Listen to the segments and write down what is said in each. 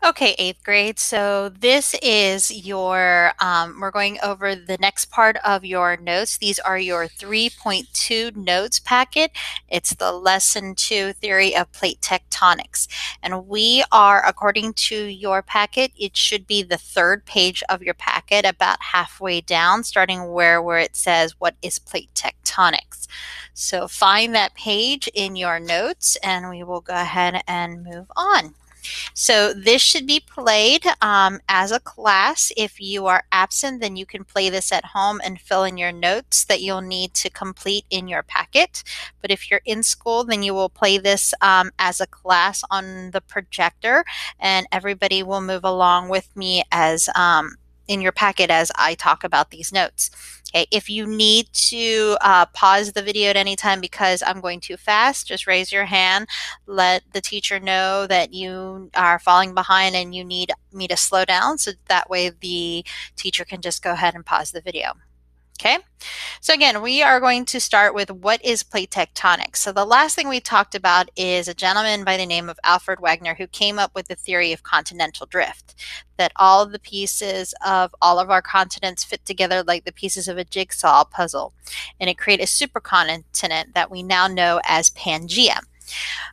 Okay, eighth grade. So this is your, we're going over the next part of your notes. These are your 3.2 notes packet. It's the lesson 2 theory of plate tectonics. And we are, according to your packet, it should be the third page of your packet, about halfway down, starting where it says, what is plate tectonics? So find that page in your notes and we will go ahead and move on. So this should be played as a class. If you are absent, then you can play this at home and fill in your notes that you'll need to complete in your packet. But if you're in school, then you will play this as a class on the projector, and everybody will move along with me as in your packet as I talk about these notes. Okay, if you need to pause the video at any time because I'm going too fast, just raise your hand. Let the teacher know that you are falling behind and you need me to slow down, so that way the teacher can just go ahead and pause the video. Okay, so again, we are going to start with what is plate tectonics. So the last thing we talked about is a gentleman by the name of Alfred Wegener who came up with the theory of continental drift, that all of the pieces of all of our continents fit together like the pieces of a jigsaw puzzle, and it created a supercontinent that we now know as Pangea.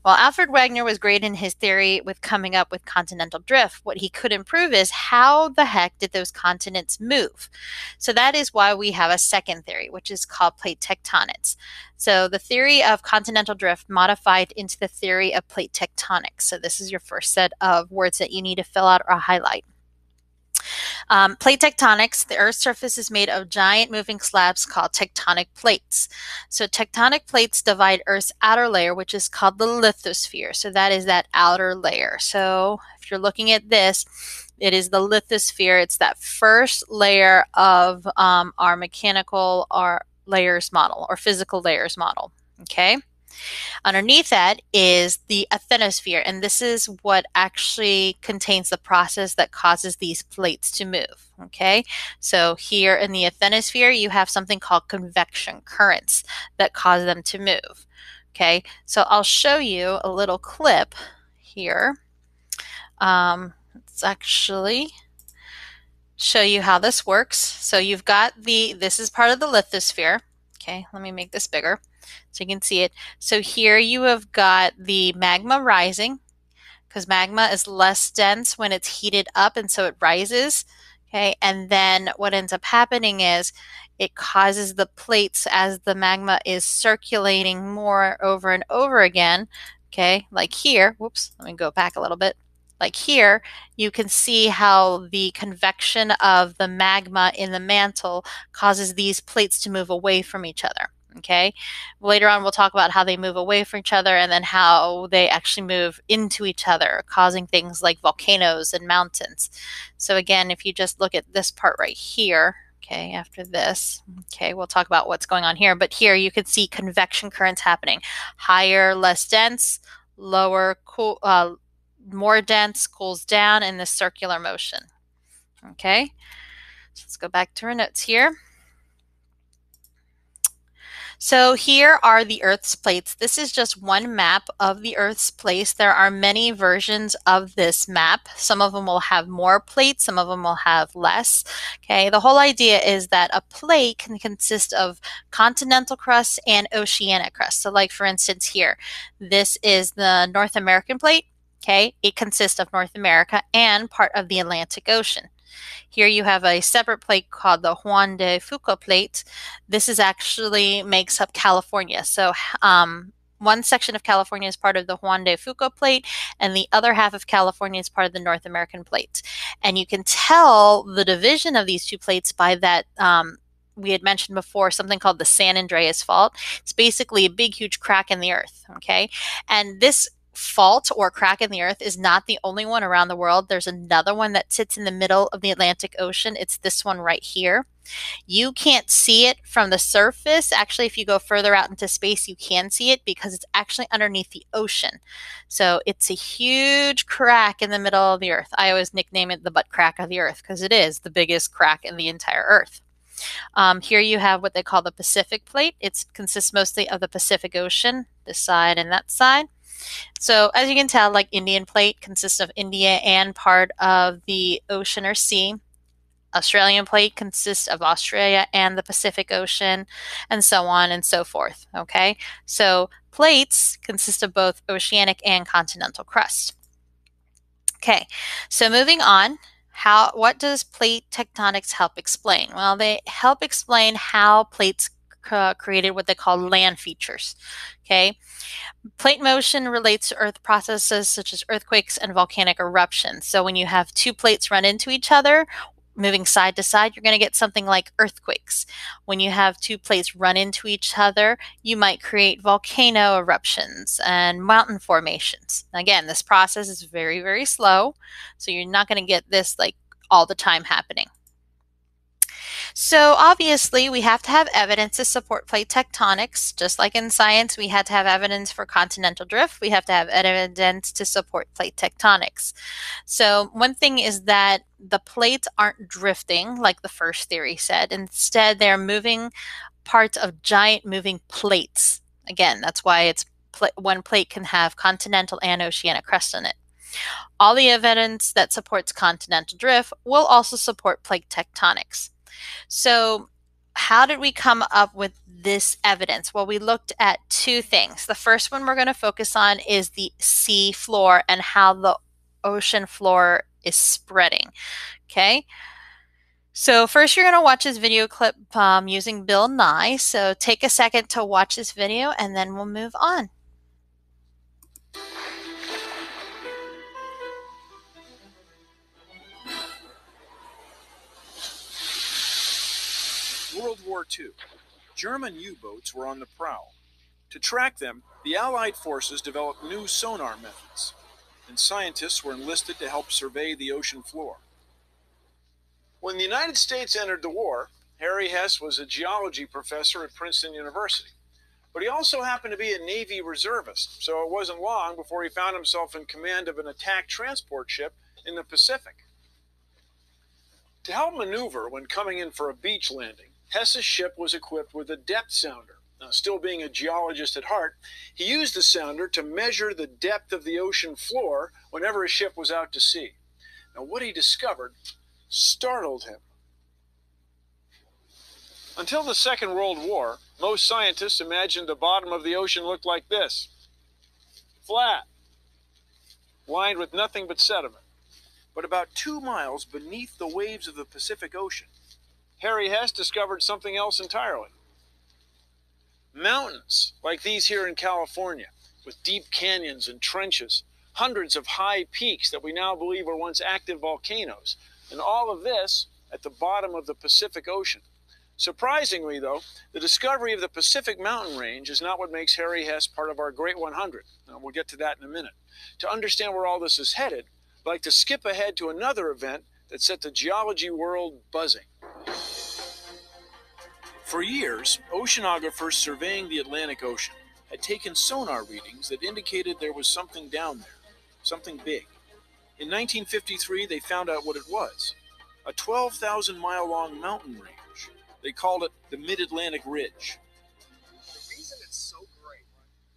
While Alfred Wegener was great in his theory with coming up with continental drift, what he couldn't prove is how the heck did those continents move? So that is why we have a second theory, which is called plate tectonics. So the theory of continental drift modified into the theory of plate tectonics. So this is your first set of words that you need to fill out or highlight. Plate tectonics, the Earth's surface is made of giant moving slabs called tectonic plates. So tectonic plates divide Earth's outer layer, which is called the lithosphere. So that is that outer layer. So if you're looking at this, it is the lithosphere. It's that first layer of our mechanical or layers model or physical layers model. Okay. Underneath that is the asthenosphere, and this is what actually contains the process that causes these plates to move. Okay, so here in the asthenosphere, you have something called convection currents that cause them to move. Okay, so I'll show you a little clip here. Let's actually show you how this works. So you've got this is part of the lithosphere. Okay, let me make this bigger so you can see it. So here you have got the magma rising, because magma is less dense when it's heated up, and so it rises. Okay, and then what ends up happening is it causes the plates, as the magma is circulating more over and over again. Okay, like here, whoops, let me go back a little bit. Like here, you can see how the convection of the magma in the mantle causes these plates to move away from each other. Okay, later on we'll talk about how they move away from each other and then how they actually move into each other, causing things like volcanoes and mountains. So again, if you just look at this part right here, okay, after this, okay, we'll talk about what's going on here, but here you can see convection currents happening. Higher, less dense, lower, cool, more dense, cools down in this circular motion. Okay, so let's go back to our notes here. So here are the Earth's plates. This is just one map of the Earth's plates. There are many versions of this map. Some of them will have more plates, some of them will have less. Okay, the whole idea is that a plate can consist of continental crust and oceanic crust. So like for instance here, this is the North American plate. Okay, it consists of North America and part of the Atlantic Ocean. Here you have a separate plate called the Juan de Fuca plate. This is actually makes up California. So one section of California is part of the Juan de Fuca plate, and the other half of California is part of the North American plate. And you can tell the division of these two plates by that we had mentioned before, something called the San Andreas Fault. It's basically a big, huge crack in the earth, okay? And this fault or crack in the earth is not the only one around the world. There's another one that sits in the middle of the Atlantic Ocean. It's this one right here. You can't see it from the surface. Actually, if you go further out into space, you can see it because it's actually underneath the ocean. So it's a huge crack in the middle of the earth. I always nickname it the butt crack of the earth because it is the biggest crack in the entire earth. Here you have what they call the Pacific plate. It consists mostly of the Pacific Ocean, this side and that side. So as you can tell, like Indian plate consists of India and part of the ocean or sea. Australian plate consists of Australia and the Pacific Ocean, and so on and so forth. Okay, so plates consist of both oceanic and continental crust. Okay, so moving on, what does plate tectonics help explain? Well, they help explain how plates created what they call land features. Okay, plate motion relates to Earth processes such as earthquakes and volcanic eruptions. So when you have two plates run into each other, moving side to side, you're going to get something like earthquakes. When you have two plates run into each other, you might create volcano eruptions and mountain formations. Again, this process is very, very slow, so you're not going to get this like all the time happening. So obviously, we have to have evidence to support plate tectonics. Just like in science, we had to have evidence for continental drift. We have to have evidence to support plate tectonics. So one thing is that the plates aren't drifting like the first theory said. Instead, they're moving parts of giant moving plates. Again, that's why one plate can have continental and oceanic crust in it. All the evidence that supports continental drift will also support plate tectonics. So, how did we come up with this evidence? Well, we looked at two things. The first one we're going to focus on is the sea floor and how the ocean floor is spreading. Okay. So first you're going to watch this video clip using Bill Nye. So take a second to watch this video and then we'll move on. World War II. German U-boats were on the prowl. To track them, the Allied forces developed new sonar methods, and scientists were enlisted to help survey the ocean floor. When the United States entered the war, Harry Hess was a geology professor at Princeton University. But he also happened to be a Navy reservist, so it wasn't long before he found himself in command of an attack transport ship in the Pacific. To help maneuver when coming in for a beach landing, Hess's ship was equipped with a depth sounder. Now, still being a geologist at heart, he used the sounder to measure the depth of the ocean floor whenever his ship was out to sea. Now, what he discovered startled him. Until the Second World War, most scientists imagined the bottom of the ocean looked like this. Flat, lined with nothing but sediment. But about 2 miles beneath the waves of the Pacific Ocean, Harry Hess discovered something else entirely. Mountains, like these here in California, with deep canyons and trenches, hundreds of high peaks that we now believe were once active volcanoes, and all of this at the bottom of the Pacific Ocean. Surprisingly, though, the discovery of the Pacific mountain range is not what makes Harry Hess part of our Great 100. Now, we'll get to that in a minute. To understand where all this is headed, I'd like to skip ahead to another event that set the geology world buzzing. For years, oceanographers surveying the Atlantic Ocean had taken sonar readings that indicated there was something down there, something big. In 1953, they found out what it was, a 12,000-mile-long mountain range. They called it the Mid-Atlantic Ridge. The reason it's so great.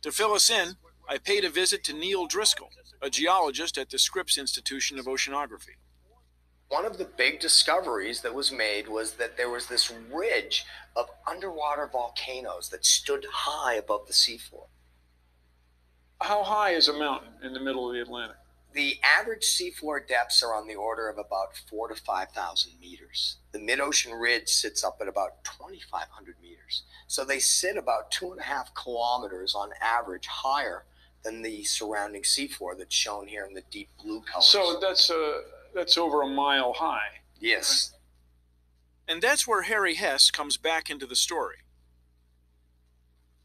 To fill us in, I paid a visit to Neil Driscoll, a geologist at the Scripps Institution of Oceanography. One of the big discoveries that was made was that there was this ridge of underwater volcanoes that stood high above the seafloor. How high is a mountain in the middle of the Atlantic? The average seafloor depths are on the order of about 4,000 to 5,000 meters. The mid-ocean ridge sits up at about 2,500 meters. So they sit about 2.5 kilometers on average higher than the surrounding seafloor that's shown here in the deep blue colors. So that's over a mile high. Yes. And that's where Harry Hess comes back into the story.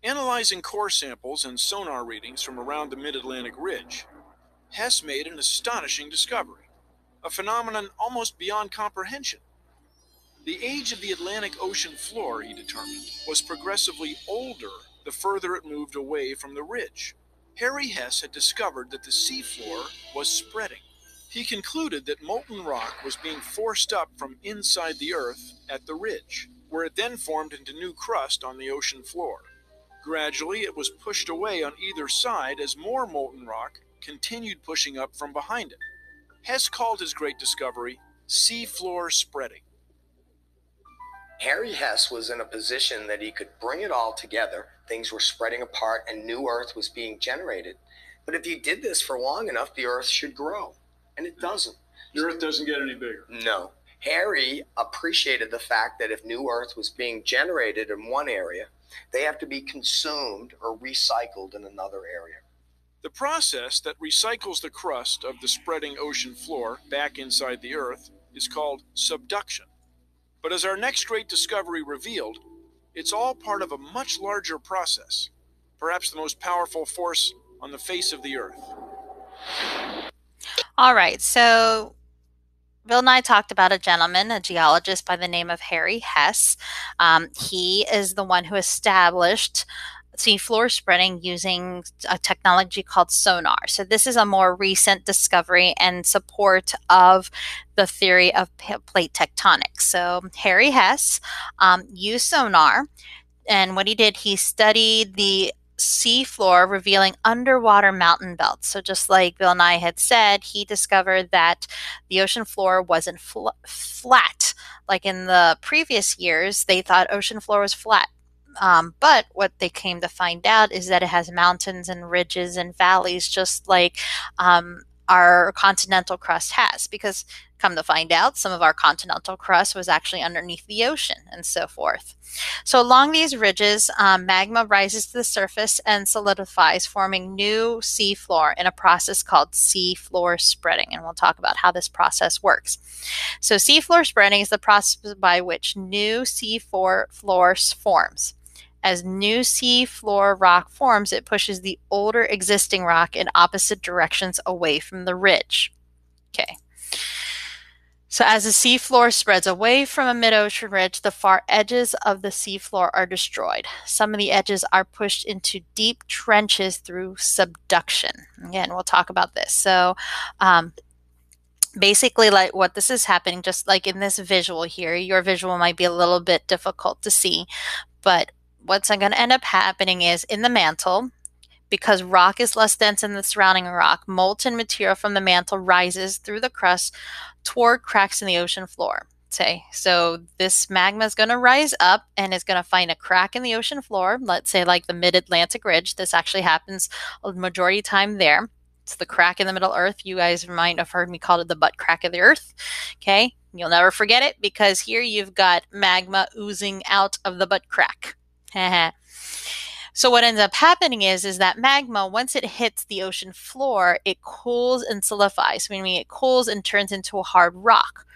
Analyzing core samples and sonar readings from around the Mid-Atlantic Ridge, Hess made an astonishing discovery, a phenomenon almost beyond comprehension. The age of the Atlantic Ocean floor, he determined, was progressively older the further it moved away from the ridge. Harry Hess had discovered that the seafloor was spreading. He concluded that molten rock was being forced up from inside the Earth at the ridge, where it then formed into new crust on the ocean floor. Gradually, it was pushed away on either side as more molten rock continued pushing up from behind it. Hess called his great discovery seafloor spreading. Harry Hess was in a position that he could bring it all together. Things were spreading apart and new Earth was being generated. But if you did this for long enough, the Earth should grow. And it doesn't. The Earth doesn't get any bigger. No. Harry appreciated the fact that if new Earth was being generated in one area, they have to be consumed or recycled in another area. The process that recycles the crust of the spreading ocean floor back inside the Earth is called subduction. But as our next great discovery revealed, it's all part of a much larger process, perhaps the most powerful force on the face of the Earth. All right, so Bill and I talked about a gentleman, a geologist by the name of Harry Hess. He is the one who established seafloor spreading using a technology called sonar. So this is a more recent discovery and support of the theory of plate tectonics. So Harry Hess used sonar, and what he did, he studied the seafloor, revealing underwater mountain belts. So just like Bill and I had said, he discovered that the ocean floor wasn't flat. Like in the previous years, they thought ocean floor was flat. But what they came to find out is that it has mountains and ridges and valleys, just like our continental crust has. Because come to find out, some of our continental crust was actually underneath the ocean and so forth. So along these ridges, magma rises to the surface and solidifies, forming new seafloor in a process called seafloor spreading. And we'll talk about how this process works. So seafloor spreading is the process by which new seafloor forms. As new seafloor rock forms, it pushes the older existing rock in opposite directions away from the ridge. Okay. So as the seafloor spreads away from a mid-ocean ridge, the far edges of the seafloor are destroyed. Some of the edges are pushed into deep trenches through subduction. Again, we'll talk about this. So basically, like what this is happening, just like in this visual here, your visual might be a little bit difficult to see, but what's going to end up happening is in the mantle, because rock is less dense than the surrounding rock, molten material from the mantle rises through the crust toward cracks in the ocean floor. So this magma is going to rise up and is going to find a crack in the ocean floor, let's say like the mid-Atlantic ridge. This actually happens a majority of the time there. It's the crack in the middle earth. You guys might have heard me call it the butt crack of the earth. Okay, you'll never forget it because here you've got magma oozing out of the butt crack. So what ends up happening is that magma, once it hits the ocean floor, it cools and solidifies, meaning it cools and turns into a hard rock.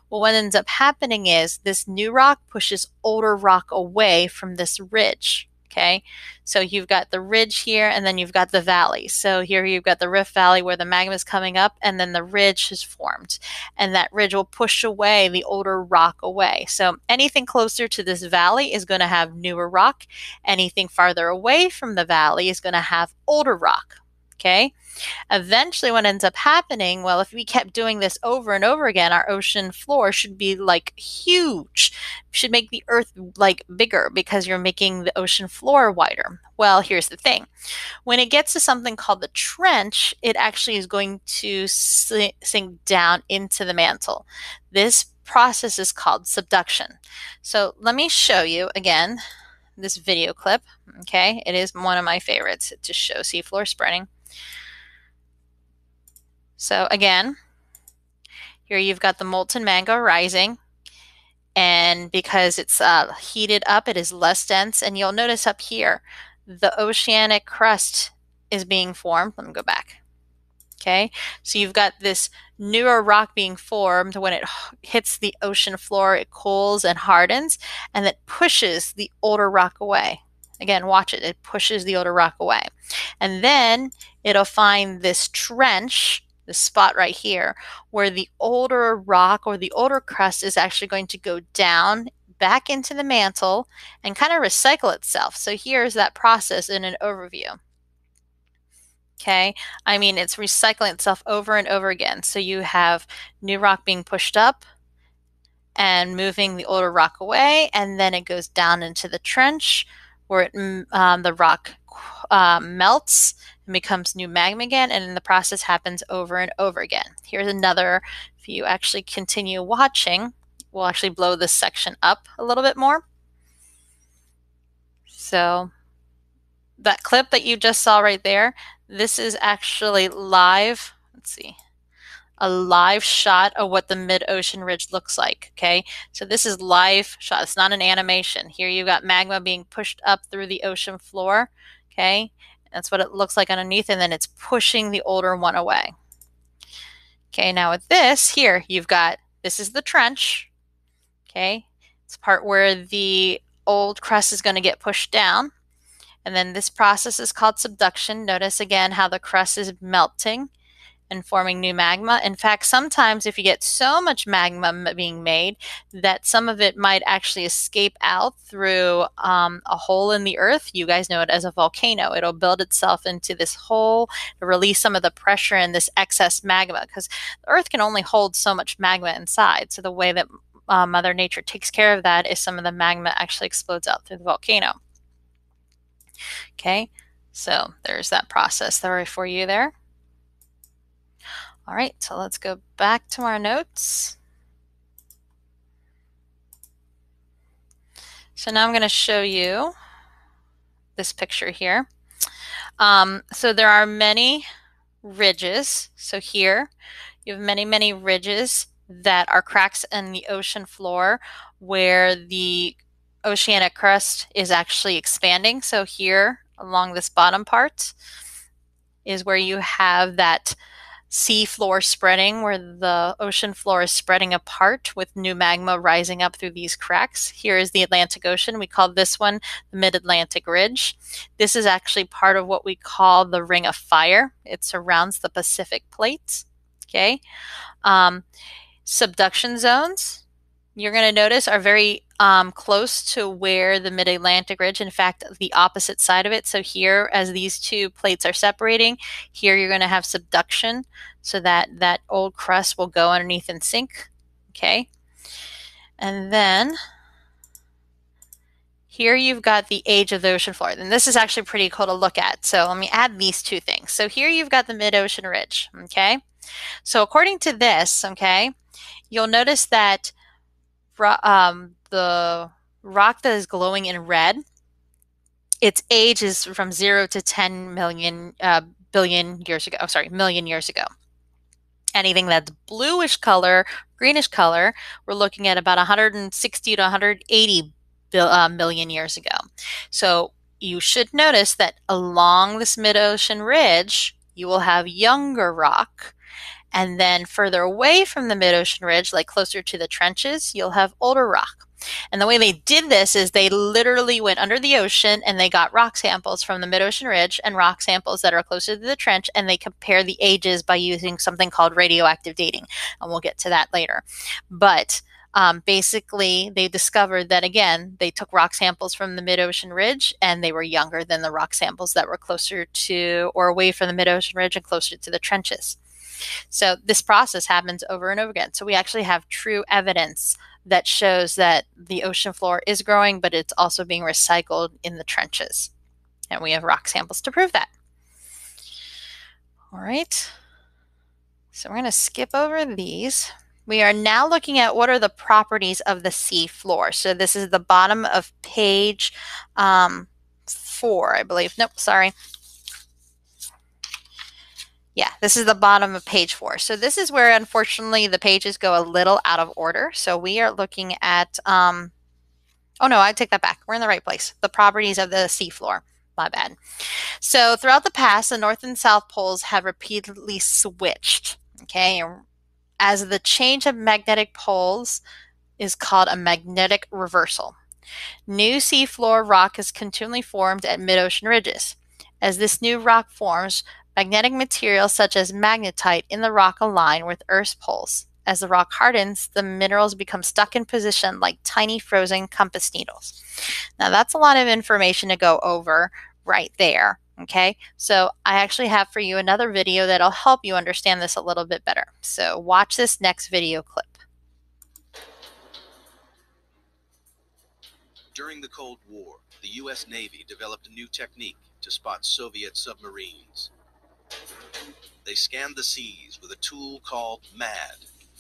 Well, what ends up happening is this new rock pushes older rock away from this ridge. Okay, so you've got the ridge here and then you've got the valley. So here you've got the Rift Valley where the magma is coming up and then the ridge is formed. And that ridge will push away the older rock away. So anything closer to this valley is going to have newer rock. Anything farther away from the valley is going to have older rock. Okay. Eventually what ends up happening, well, if we kept doing this over and over again, our ocean floor should be like huge, should make the earth like bigger because you're making the ocean floor wider. Well, here's the thing. When it gets to something called the trench, it actually is going to sink down into the mantle. This process is called subduction. So let me show you again this video clip. Okay, it is one of my favorites to show seafloor spreading. So again, here you've got the molten magma rising, and because it's heated up, it is less dense. And you'll notice up here, the oceanic crust is being formed. Let me go back. Okay, so you've got this newer rock being formed. When it hits the ocean floor, it cools and hardens, and it pushes the older rock away. Again, watch it. It pushes the older rock away. And then it'll find this trench, this spot right here, where the older rock or the older crust is actually going to go down back into the mantle and kind of recycle itself. So here's that process in an overview. Okay, I mean, it's recycling itself over and over again. So you have new rock being pushed up and moving the older rock away, and then it goes down into the trench where the rock melts and becomes new magma again, and then the process happens over and over again. Here's another, if you actually continue watching, we'll actually blow this section up a little bit more. So that clip that you just saw right there, this is actually live. Let's see. A live shot of what the mid-ocean ridge looks like, okay? So this is live shot. It's not an animation. Here you've got magma being pushed up through the ocean floor, okay? That's what it looks like underneath, and then it's pushing the older one away. Okay, now with this here, you've got, this is the trench, okay? It's part where the old crust is going to get pushed down. And then this process is called subduction. Notice again how the crust is melting and forming new magma. In fact, sometimes if you get so much magma being made that some of it might actually escape out through a hole in the earth, you guys know it as a volcano. It'll build itself into this hole to release some of the pressure in this excess magma, because the earth can only hold so much magma inside. So the way that Mother Nature takes care of that is some of the magma actually explodes out through the volcano. Okay, so there's that process there for you there. All right, so let's go back to our notes. So now I'm going to show you this picture here. So there are many ridges. So here you have many, many ridges that are cracks in the ocean floor where the oceanic crust is actually expanding. So here along this bottom part is where you have that sea floor spreading, where the ocean floor is spreading apart with new magma rising up through these cracks. Here is the Atlantic Ocean. We call this one the Mid-Atlantic Ridge. This is actually part of what we call the Ring of Fire. It surrounds the Pacific Plate. Okay. Subduction zones, you're going to notice, are very close to where the Mid-Atlantic Ridge, in fact, the opposite side of it. So here, as these two plates are separating, here you're going to have subduction, so that that old crust will go underneath and sink, okay? And then here you've got the age of the ocean floor. And this is actually pretty cool to look at. So let me add these two things. So here you've got the mid-ocean ridge, okay? So according to this, okay, you'll notice that the rock that is glowing in red, its age is from 0 to 10 million billion years ago. Oh, sorry, million years ago. Anything that's bluish color, greenish color, we're looking at about 160 to 180 million years ago. So you should notice that along this mid-ocean ridge, you will have younger rock. And then further away from the mid-ocean ridge, like closer to the trenches, you'll have older rock. And the way they did this is they literally went under the ocean and they got rock samples from the mid-ocean ridge and rock samples that are closer to the trench, and they compare the ages by using something called radioactive dating. And we'll get to that later. But basically, they discovered that, again, they took rock samples from the mid-ocean ridge and they were younger than the rock samples that were closer to or away from the mid-ocean ridge and closer to the trenches. So this process happens over and over again. So we actually have true evidence that shows that the ocean floor is growing, but it's also being recycled in the trenches. And we have rock samples to prove that. All right. So we're going to skip over these. We are now looking at what are the properties of the sea floor. So this is the bottom of page 4, I believe. Nope, sorry. Yeah, this is the bottom of page 4. So this is where, unfortunately, the pages go a little out of order. So we are looking at, oh no, I take that back. We're in the right place. The properties of the seafloor. My bad. So throughout the past, the North and South poles have repeatedly switched, okay? As the change of magnetic poles is called a magnetic reversal. New seafloor rock is continually formed at mid-ocean ridges. As this new rock forms, magnetic materials such as magnetite in the rock align with Earth's poles. As the rock hardens, the minerals become stuck in position like tiny frozen compass needles. Now that's a lot of information to go over right there, okay? So I actually have for you another video that'll help you understand this a little bit better. So watch this next video clip. During the Cold War, the U.S. Navy developed a new technique to spot Soviet submarines. They scanned the seas with a tool called MAD,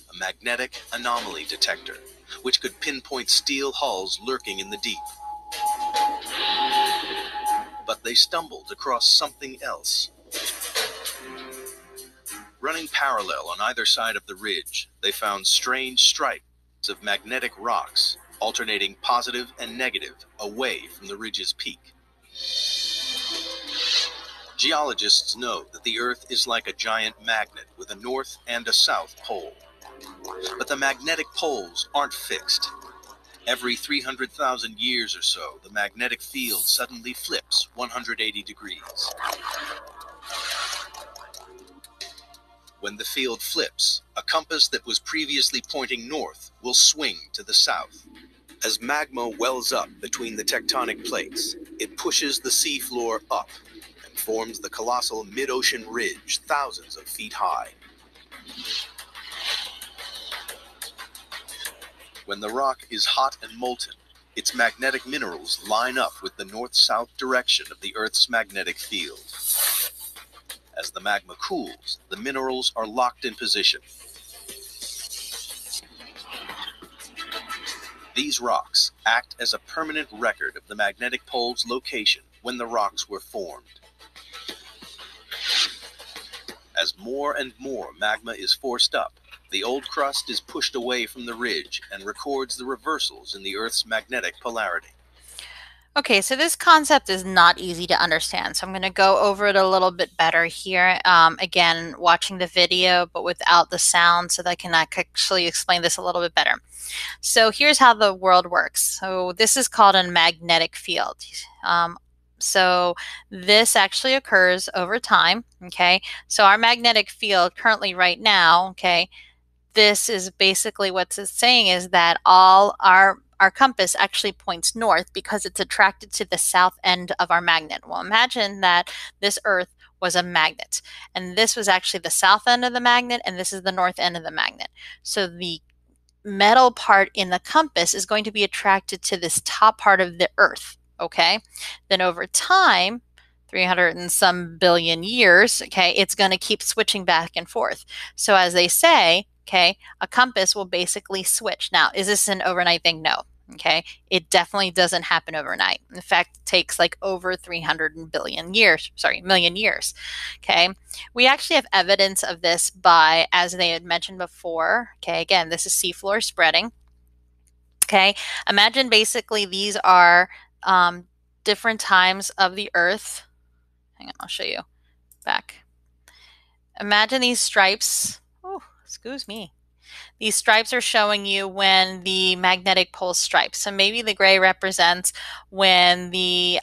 a magnetic anomaly detector, which could pinpoint steel hulls lurking in the deep. But they stumbled across something else. Running parallel on either side of the ridge, they found strange stripes of magnetic rocks, alternating positive and negative away from the ridge's peak. Geologists know that the Earth is like a giant magnet with a north and a south pole. But the magnetic poles aren't fixed. Every 300,000 years or so, the magnetic field suddenly flips 180 degrees. When the field flips, a compass that was previously pointing north will swing to the south. As magma wells up between the tectonic plates, it pushes the seafloor up and forms the colossal mid-ocean ridge thousands of feet high. When the rock is hot and molten, its magnetic minerals line up with the north-south direction of the Earth's magnetic field. As the magma cools, the minerals are locked in position. These rocks act as a permanent record of the magnetic pole's location when the rocks were formed. As more and more magma is forced up, the old crust is pushed away from the ridge and records the reversals in the Earth's magnetic polarity. Okay, so this concept is not easy to understand, so I'm going to go over it a little bit better here. Again, watching the video, but without the sound, so that I can actually explain this a little bit better. So here's how the world works. So this is called a magnetic field. So this actually occurs over time, okay? So our magnetic field currently right now, okay, this is basically what it's saying is that all our compass actually points north because it's attracted to the south end of our magnet. Well, imagine that this Earth was a magnet, and this was actually the south end of the magnet, and this is the north end of the magnet. So the metal part in the compass is going to be attracted to this top part of the Earth, okay? Then over time, 300 and some billion years, okay, it's going to keep switching back and forth. So as they say, okay, a compass will basically switch. Now, is this an overnight thing? No. Okay, it definitely doesn't happen overnight. In fact, it takes like over 300 billion years, million years. Okay, we actually have evidence of this by, as they had mentioned before, okay, again, this is seafloor spreading. Okay, imagine basically these are different times of the Earth. Hang on, I'll show you back. Imagine these stripes. Oh, excuse me. These stripes are showing you when the magnetic pole stripes. So maybe the gray represents when the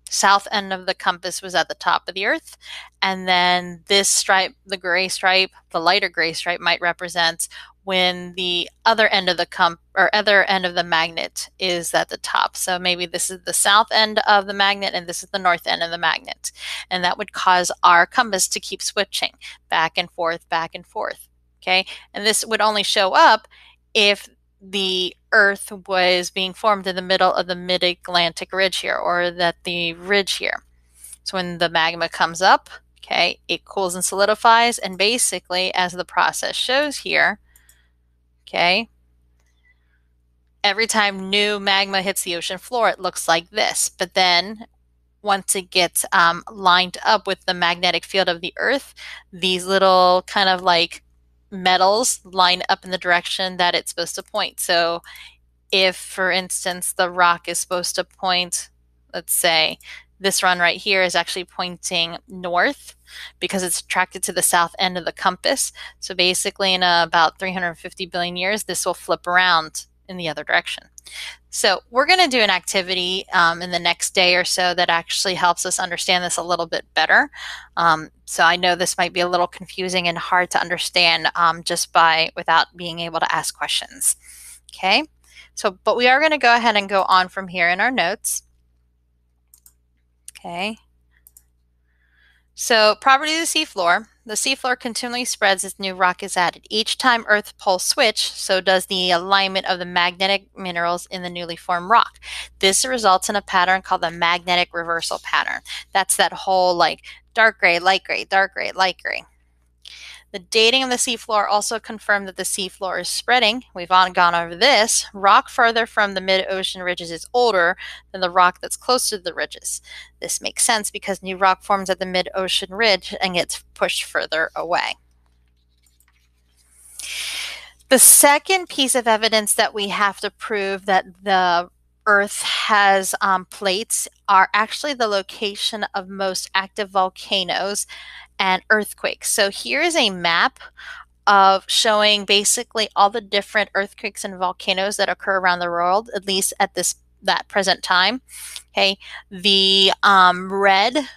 south end of the compass was at the top of the Earth. And then this stripe, the gray stripe, the lighter gray stripe might represent when the other end of the other end of the magnet is at the top. So maybe this is the south end of the magnet and this is the north end of the magnet. And that would cause our compass to keep switching back and forth, back and forth. Okay, and this would only show up if the Earth was being formed in the middle of the mid-Atlantic ridge here, or that the ridge here. So when the magma comes up, okay, it cools and solidifies, and basically, as the process shows here, okay, every time new magma hits the ocean floor, it looks like this. But then once it gets lined up with the magnetic field of the Earth, these little kind of like metals line up in the direction that it's supposed to point. So if, for instance, the rock is supposed to point, let's say this run right here is actually pointing north because it's attracted to the south end of the compass. So basically in about 350 billion years, this will flip around in the other direction. So we're going to do an activity in the next day or so that actually helps us understand this a little bit better. So I know this might be a little confusing and hard to understand just without being able to ask questions. Okay, so but we are going to go ahead and go on from here in our notes. Okay, so property of the seafloor. the seafloor continually spreads as new rock is added. Each time Earth poles switch, so does the alignment of the magnetic minerals in the newly formed rock. This results in a pattern called the magnetic reversal pattern. That's that whole like dark gray, light gray, dark gray, light gray. The dating of the seafloor also confirmed that the seafloor is spreading. We've gone over this. Rock further from the mid-ocean ridges is older than the rock that's closer to the ridges. This makes sense because new rock forms at the mid-ocean ridge and gets pushed further away. The second piece of evidence that we have to prove that the Earth has plates are actually the location of most active volcanoes and earthquakes. So here is a map of showing basically all the different earthquakes and volcanoes that occur around the world, at least at that present time. Okay, the red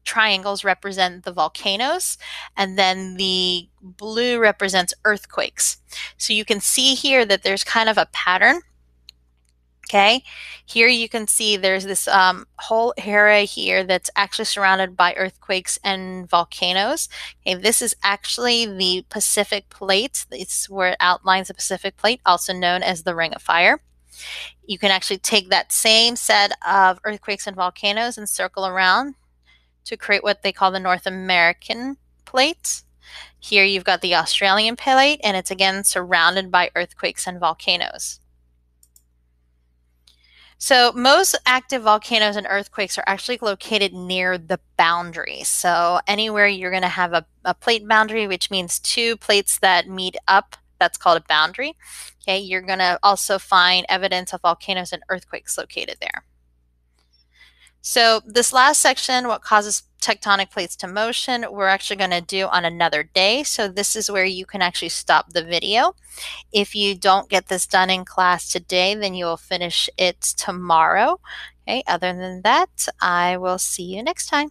triangles represent the volcanoes, and then the blue represents earthquakes. So you can see here that there's kind of a pattern. Okay, here you can see there's this whole area here that's actually surrounded by earthquakes and volcanoes. Okay, this is actually the Pacific Plate. It's where it outlines the Pacific Plate, also known as the Ring of Fire. You can actually take that same set of earthquakes and volcanoes and circle around to create what they call the North American Plate. Here you've got the Australian Plate, and it's again surrounded by earthquakes and volcanoes. So most active volcanoes and earthquakes are actually located near the boundaries. So anywhere you're going to have a plate boundary, which means two plates that meet up, that's called a boundary. Okay, you're going to also find evidence of volcanoes and earthquakes located there. So this last section, what causes tectonic plates to motion, we're actually going to do on another day. So this is where you can actually stop the video. If you don't get this done in class today, then you will finish it tomorrow. Okay, other than that, I will see you next time.